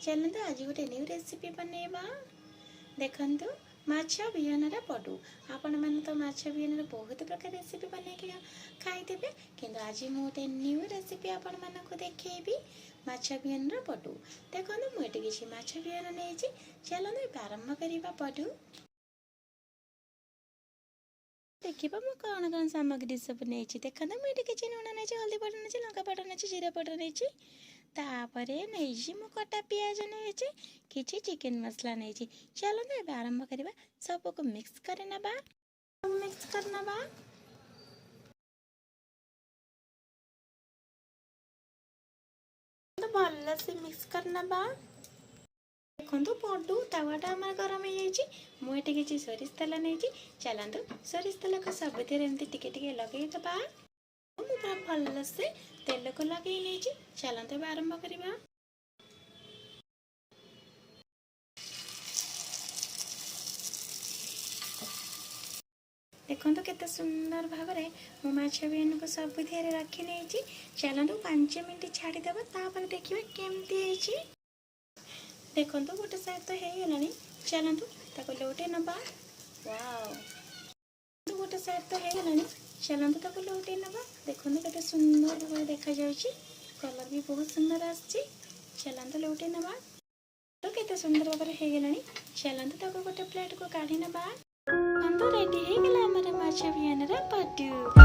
चलते आज गोटे न्यू रेसिपी बनैबा। देखंतु माछ बिहनर पडू। आपण मन तो माछ बिहनर बहुत प्रकार रेसिपी बनै के खाइदेबे, किंतु आज मु गोटे न्यू रेसिपी आपण मन को देखैबी माछ बिहनर पडू। देखंतु मु एटी किछि माछ बिहन नेछि। चलते आरंभ करिबा पडू। देखिबा मु कौन कौन सामग्री सब नेछि। देखंतु मु एटी किछि नून नेछि, हल्दी पाउडर नेछि, लंका पाउडर नेछि, जीरा पाउडर नेछि। तापरे नेछि मु कटा प्याज नेछि, किछि चिकन मसला नेछि। चलते एबे आरंभ करिबा। सब को मिक्स कर नबा। मिक्स कर नबा। तो भल्ला से मिक्स कर नबा। देखंतु पडू तावाटा हमर गरम हो जाइछि। मु एटी किछि सरिष तेल नेछि। चलंतु सरिष तेल को सब देर एमति टिके टिके लगेइ दबा। मु पूरा भल्ला से तेल को लगेइ नेछि। चलंतु एबे आरंभ करिबा। देखो केते सुंदर भाव में मो माछ बिहन को सब धियर रखी नहीं। चलतु 5 मिनट छाड़ीदेव, तापर देखिए केमती है। देखो गोटे साइड तो हो गलानी। चलतु ताको लौटे नबा। वाओ, गोटे साइड तो हो गलानी। चलतु ताको लौटे नबा। देखो केते सुंदर भाव देखा जाउची। कलर भी बहुत सुंदर आछि। चलतु लौटे नबा। तो केते सुंदर भाव हो गलानी। चलतु ताको गोटे प्लेट को काढी नबा। रेडी हो गला हमारा माछ बिहन पडू।